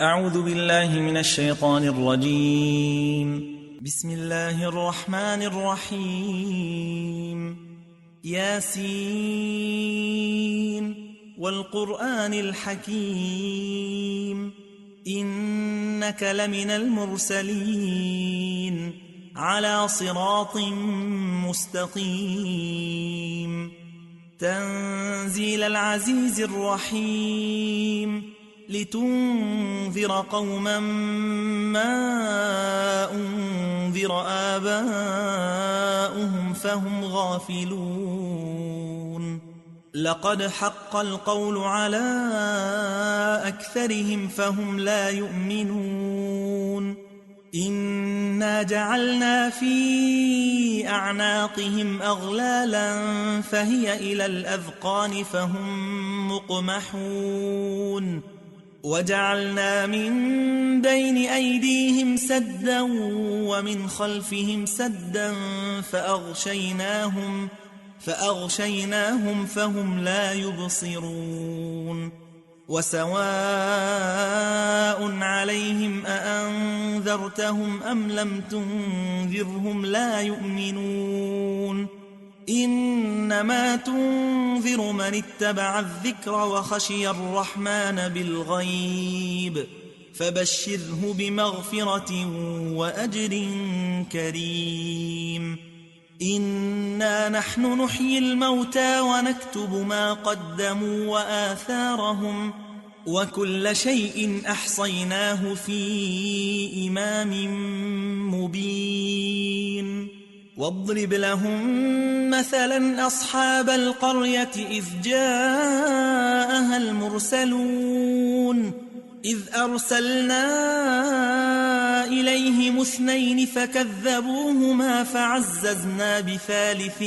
أعوذ بالله من الشيطان الرجيم. بسم الله الرحمن الرحيم. ياسين والقرآن الحكيم إنك لمن المرسلين على صراط مستقيم تنزيل العزيز الرحيم لتنذر قوما ما أنذر آباؤهم فهم غافلون لقد حق القول على أكثرهم فهم لا يؤمنون إنا جعلنا في أعناقهم أغلالا فهي إلى الأذقان فهم مقمحون وجعلنا من بين أيديهم سدا ومن خلفهم سدا فأغشيناهم فهم لا يبصرون وسواء عليهم أأنذرتهم أم لم تنذرهم لا يؤمنون إنما تنذر من اتبع الذكر وخشي الرحمن بالغيب فبشره بمغفرة وأجر كريم إنا نحن نحيي الموتى ونكتب ما قدموا وآثارهم وكل شيء أحصيناه في إمام مبين واضرب لهم مثلا أصحاب القرية إذ جاءها المرسلون إذ أرسلنا إليهم اثنين فكذبوهما فعززنا بثالث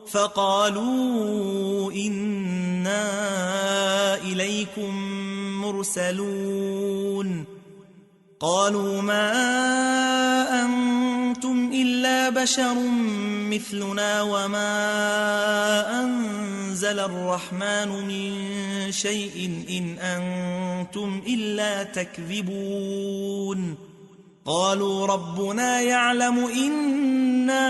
فقالوا إنا إليكم مرسلون قالوا ما أنتم إلا بشر مثلنا وما أنزل الرحمن من شيء إن أنتم إلا تكذبون قالوا ربنا يعلم إنا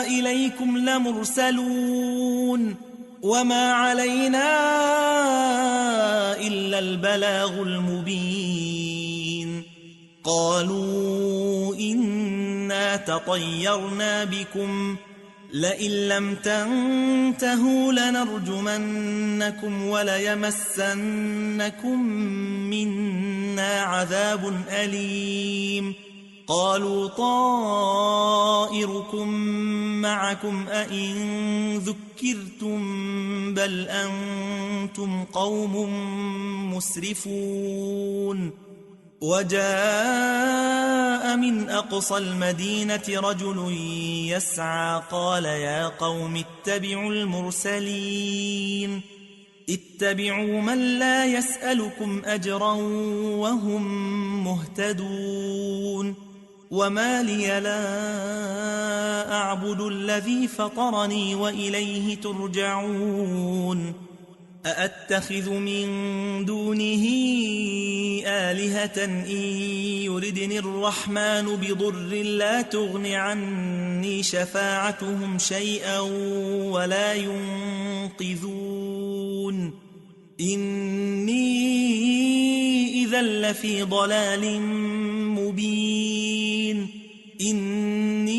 إليكم لمرسلون وما علينا إلا البلاغ المبين قالوا إنا تطيرنا بكم لئن لم تنتهوا لنرجمنكم وليمسنكم منا عذاب أليم قالوا طائركم معكم أئن ذكرتم بل أنتم قوم مسرفون وجاء من أقصى المدينة رجل يسعى قال يا قوم اتبعوا المرسلين اتبعوا من لا يسألكم أجرا وهم مهتدون وما لي لا أعبد الذي فطرني وإليه ترجعون أأتخذ من دونه آلهة إن يردني الرحمن بضر لا تغن عني شفاعتهم شيئا ولا ينقذون إني إذا لفي ضلال مبين إني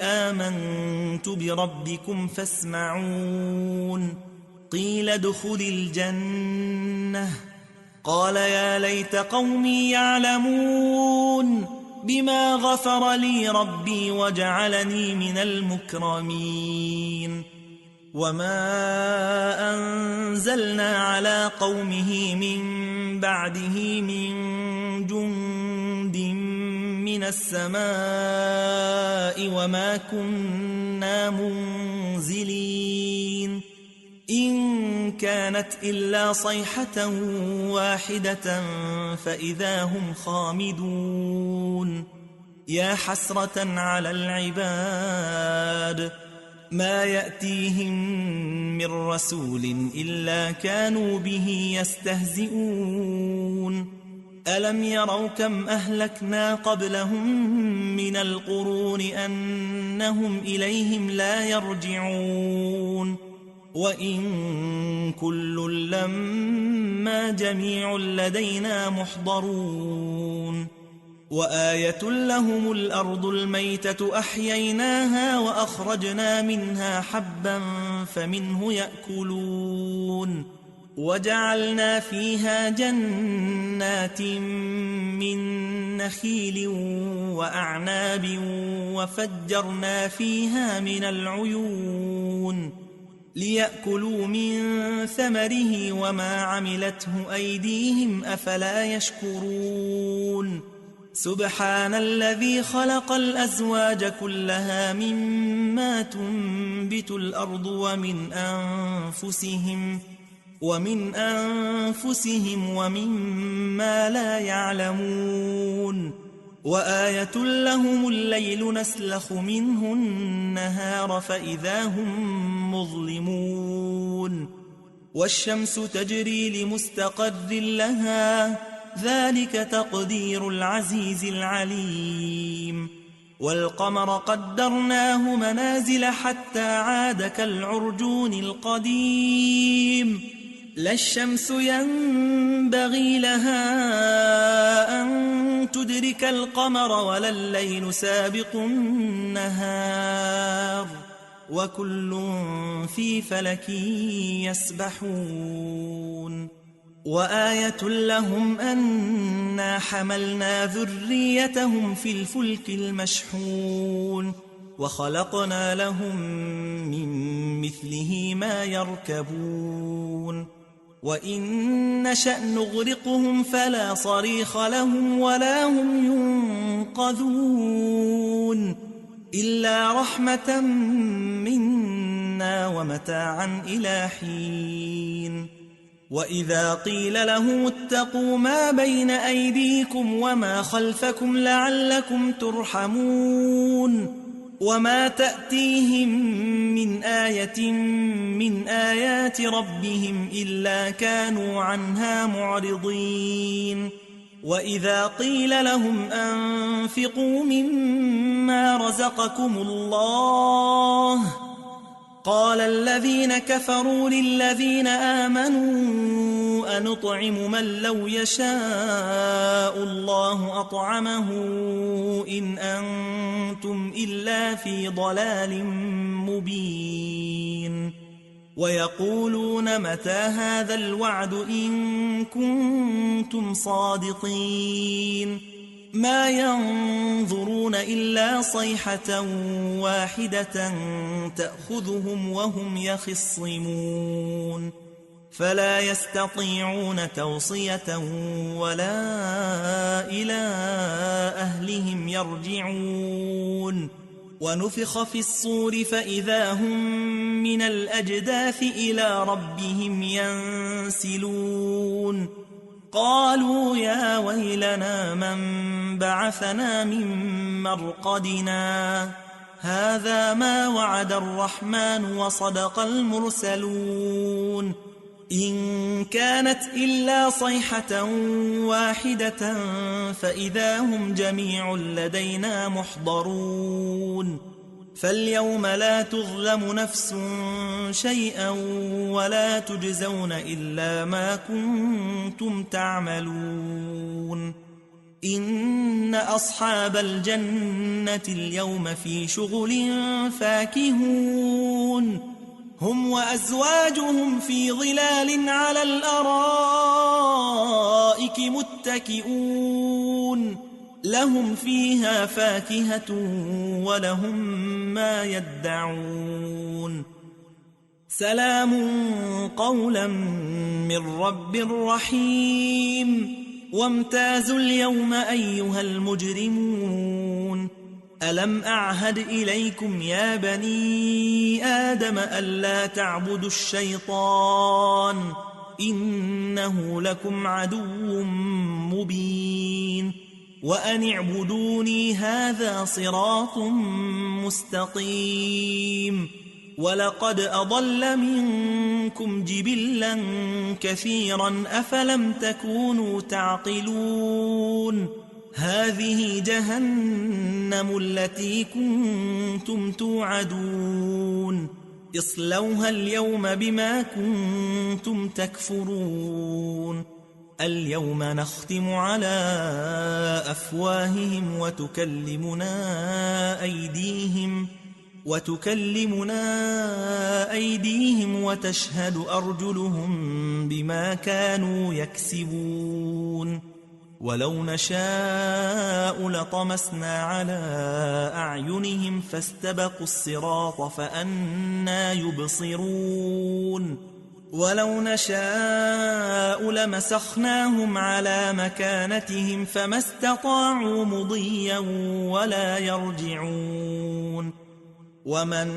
آمنت بربكم فاسمعون قيل ادخل الجنة قال يا ليت قومي يعلمون بما غفر لي ربي وجعلني من المكرمين وما أنزلنا على قومه من بعده من جند من السماء وما كنا منزلين إن كانت إلا صيحة واحدة فإذا هم خامدون يا حسرة على العباد ما يأتيهم من رسول إلا كانوا به يستهزئون ألم يروا كم أهلكنا قبلهم من القرون أنهم إليهم لا يرجعون وإن كل لما جميع لدينا محضرون وآية لهم الأرض الميتة أحييناها وأخرجنا منها حبا فمنه يأكلون وجعلنا فيها جنات من نخيل وأعناب وفجرنا فيها من العيون ليأكلوا من ثمره وما عملته أيديهم أفلا يشكرون سبحان الذي خلق الأزواج كلها مما تنبت الأرض ومن أنفسهم ومما لا يعلمون وآية لهم الليل نسلخ منه النهار فإذا هم مظلمون والشمس تجري لمستقر لها ذلك تقدير العزيز العليم والقمر قدرناه منازل حتى عاد كالعرجون القديم لا الشمس ينبغي لها أن تدرك القمر ولا الليل سابق النهار وكل في فلك يسبحون وآية لهم أنا حملنا ذريتهم في الفلك المشحون وخلقنا لهم من مثله ما يركبون وإن نشأ نغرقهم فلا صريخ لهم ولا هم ينقذون إلا رحمة منا ومتاعا إلى حين وإذا قيل لهم اتقوا ما بين أيديكم وما خلفكم لعلكم ترحمون وما تأتيهم من آية من آيات ربهم إلا كانوا عنها معرضين وإذا قيل لهم أنفقوا مما رزقكم الله قال الذين كفروا للذين آمنوا أنطعم من لو يشاء الله أطعمه إن أنتم إلا في ضلال مبين ويقولون متى هذا الوعد إن كنتم صادقين ما ينظرون إلا صيحة واحدة تأخذهم وهم يخصمون فلا يستطيعون توصية ولا إلى أهلهم يرجعون ونفخ في الصور فإذا هم من الأجداث إلى ربهم ينسلون قالوا يا ويلنا من بعثنا من مرقدنا هذا ما وعد الرحمن وصدق المرسلون إن كانت إلا صيحة واحدة فإذا هم جميع لدينا محضرون فاليوم لا تظلم نفس شيئا ولا تجزون إلا ما كنتم تعملون إن أصحاب الجنة اليوم في شغل فاكهون هم وأزواجهم في ظلال على الأرائك متكئون لهم فيها فاكهة ولهم ما يدعون سلام قولا من رب رحيم وامتازوا اليوم أيها المجرمون ألم أعهد إليكم يا بني آدم ألا تعبدوا الشيطان إنه لكم عدو مبين وأن اعبدوني هذا صراط مستقيم ولقد أضل منكم جبلا كثيرا أفلم تكونوا تعقلون هذه جهنم التي كنتم توعدون اصلوها اليوم بما كنتم تكفرون اليوم نختم على أفواههم وتكلمنا أيديهم وتشهد أرجلهم بما كانوا يكسبون ولو نشاء لطمسنا على أعينهم فاستبقوا الصراط فأنى يبصرون ولو نشاء لمسخناهم على مكانتهم فما استطاعوا مضيا ولا يرجعون ومن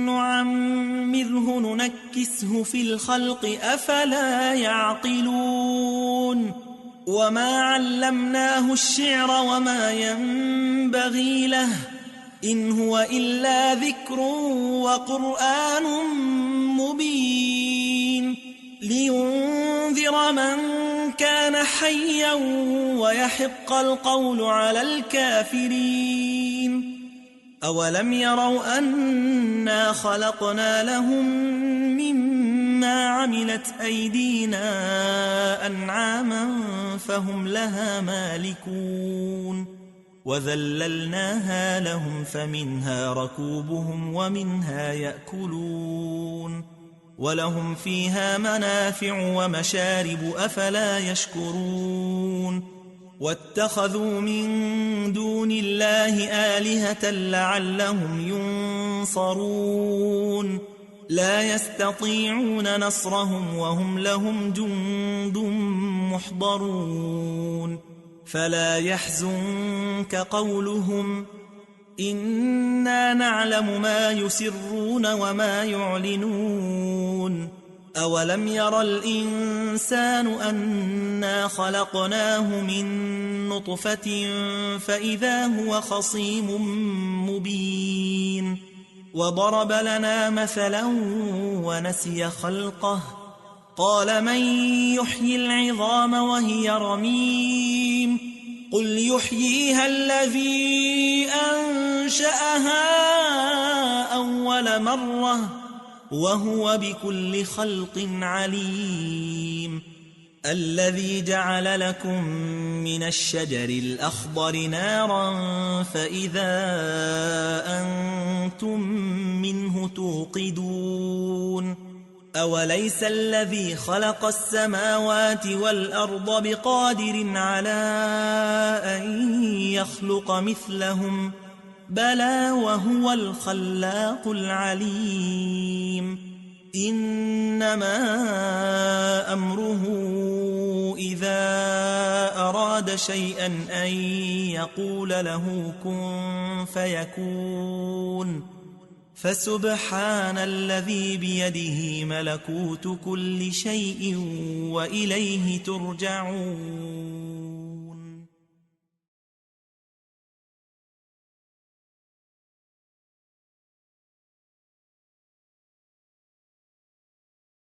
نعمره ننكسه في الخلق أفلا يعقلون وما علمناه الشعر وما ينبغي له إن هو إلا ذكر وقرآن مبين لينذر من كان حيا ويحق القول على الكافرين أولم يروا أنا خلقنا لهم مما عملت أيدينا أنعاما فهم لها مالكون وذللناها لهم فمنها ركوبهم ومنها يأكلون ولهم فيها منافع ومشارب أفلا يشكرون واتخذوا من دون الله آلهة لعلهم ينصرون لا يستطيعون نصرهم وهم لهم جند محضرون فلا يحزنك قولهم إنا نعلم ما يسرون وما يعلنون أولم ير الإنسان أنا خلقناه من نطفة فإذا هو خصيم مبين وضرب لنا مثلا ونسي خلقه قال من يحيي العظام وهي رميم قل يحييها الذي أنشأها أول مرة وهو بكل خلق عليم الذي جعل لكم من الشجر الأخضر نارا فإذا أنتم منه توقدون أوليس الذي خلق السماوات والأرض بقادر على أن يخلق مثلهم بلى وهو الخلاق العليم إنما أمره إذا أراد شيئا أن يقول له كن فيكون فسبحان الذي بيده ملكوت كل شيء وإليه ترجعون